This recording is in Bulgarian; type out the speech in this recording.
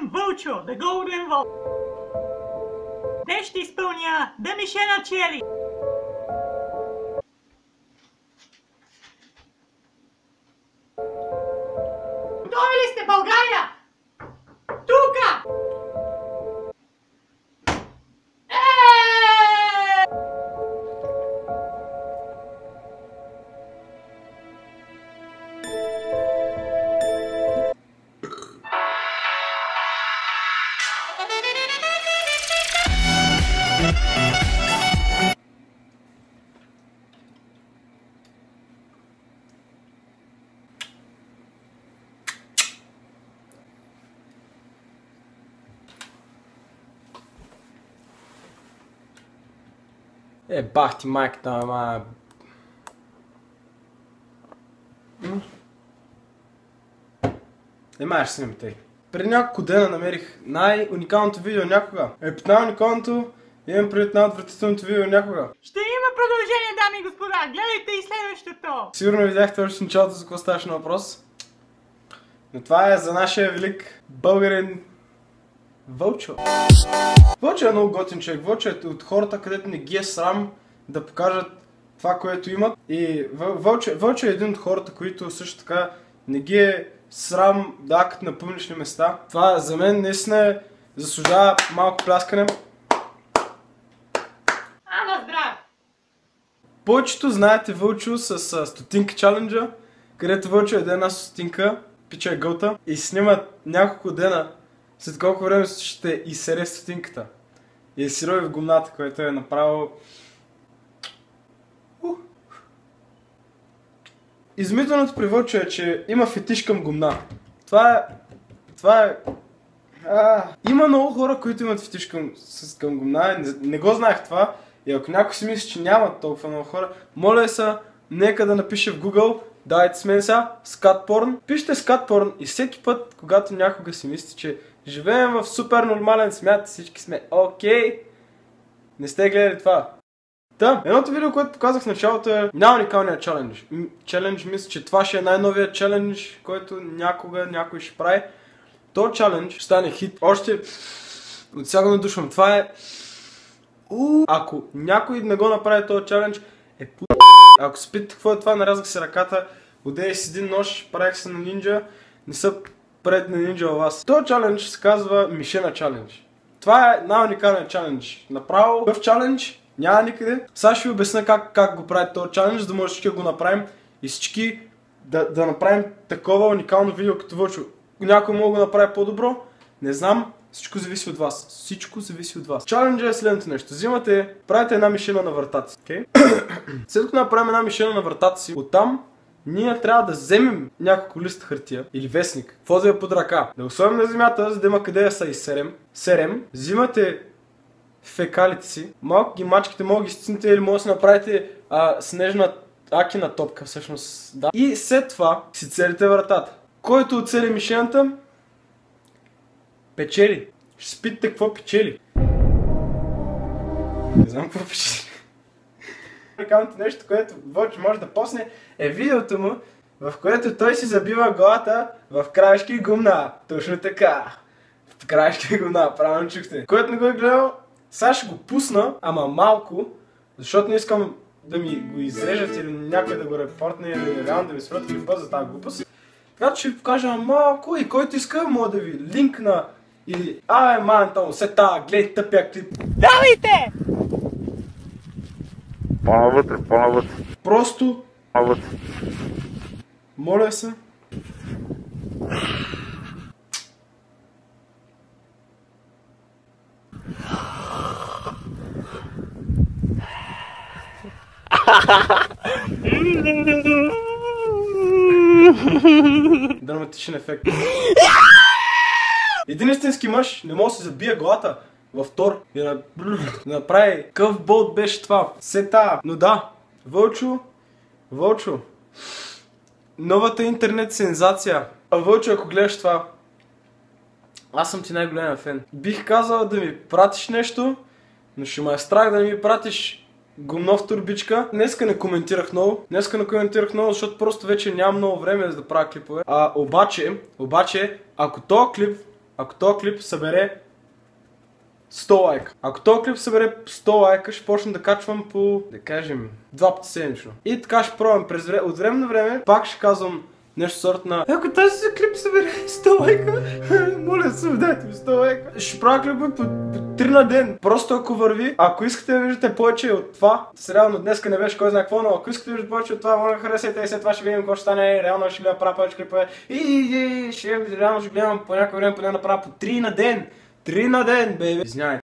съм Вълчо, The Golden Wolf. Днес ще изпълня The Mission Challenge. Готови ли сте, България? Тука! Бах ти майката, ама... Маеш си не тъй. Преди няколко дена намерих най-уникалното видео някога. Под най-уникалното имам пред най-отвратителното видео някога. Ще има продължение, дами и господа! Гледайте и следващото! Сигурно видяхте още началото за какво ставаше на въпрос. Но това е за нашия велик българин Вълчо. Вълчо е много готин човек. Вълчо е от хората, където не ги е срам да покажат това, което имат. И Вълчо е един от хората, които също така не ги е срам да акат на публични места. Това за мен наистина заслужава малко пляскане. На здраве! Повечето знаете Вълчо с стотинка чаленджа, където Вълчо яде една стотинка, пича е гълта и снимат няколко дена след колко време ще изсере стотинката. И е сирови в гумната, което е направо... Изумителното при Вълчо е, че има фетиш към гумна. Това е... Има много хора, които имат фетиш към гумна. Не го знаех това. И ако някой си мисли, че няма толкова много хора, моля се, нека да напише в Google, дайте с мен сега, скатпорн. Пишете скатпорн и всеки път, когато някога си мисли, че живеем в супер нормален свят, всички сме окей, не сте гледали това. Да, едното видео, което показах в началото е най-уникалният чалендж. Челендж, мисля, че това ще е най-новият челендж, който някога някой ще прави. То челендж ще стане хит. Още от сега го надушвам. Това е... Ако някой не го направи този челендж, е пу... Ако се питате какво е това, нарязах се ръката, отдеях с един нож, правих се на нинджа, не са пред на нинджа във вас. Този челендж се казва Мишена чалендж. Това е най-уникалният чалендж. Направо в чалендж няма никъде. Сега ще ви обясня как го прави този чалендж, за да може всички да го направим и всички да направим такова уникално видео като Вълчо. Някой мога да го направи по-добро, не знам. Всичко зависи от вас. Всичко зависи от вас. Чаленджа е следното нещо. Взимате, правите една мишена на вратата си. Okay? След като направим една мишена на вратата си, оттам ние трябва да вземем няколко листа хартия или вестник. Какво да е под ръка? Да го сложим на земята, за да има къде да са и серем. Взимате фекалите си, малко ги мачките, мога да ги стиснете или може да си направите снежна акина топка всъщност. Да. И след това си целите вратата. Който оцели мишената, печели. Ще спитате какво печели. Не знам какво печели. Уникалното нещо, което Вълчо може да посне, е видеото му, в което той си забива главата в краешки гумна. Точно така. В краешки гумна, правилно чухте. Който не го е гледал, сега ще го пусна, ама малко, защото не искам да ми го изрежат или някой да го репортне или реално да ми спрат клипа за тази глупост. Така че ще ви покажа малко и който иска, може да ви линкна или мантъл, се тая, гледай тъпия клип. Давайте! По-навътре. Просто... Моля се. Драматичен ефект. Един истински мъж не може да се забие главата в Тор и да направи къв болт беше това. Сета. Но да, Вълчо. Новата интернет сензация. Вълчо, ако гледаш това, аз съм ти най-големия фен. Бих казал да ми пратиш нещо, но ще ме е страх да не ми пратиш гумно в турбичка. Днеска не коментирах много, защото просто вече нямам много време за да правя клипове. Обаче, ако този клип ако този клип събере 100 лайка. Ако този клип събере 100 лайка, ще почна да качвам по, да кажем, 2 пъти седмично. И така ще пробвам от време на време, пак ще казвам нещо сорт на ако този клип събере 100 лайка, моля да дайте ми 100 лайка. Ще правя клипа по 3 на ден. Просто ако върви, ако искате да виждате повече от това, реално днеска не беше кой знае какво, но ако искате да виждате повече от това, моля да харесайте и след това ще видим какво ще стане. Реално ще гледам правя повече клипове и реално ще гледам по някое време поне направя по 3 на ден. 3 на ден, бейби. Извинявай.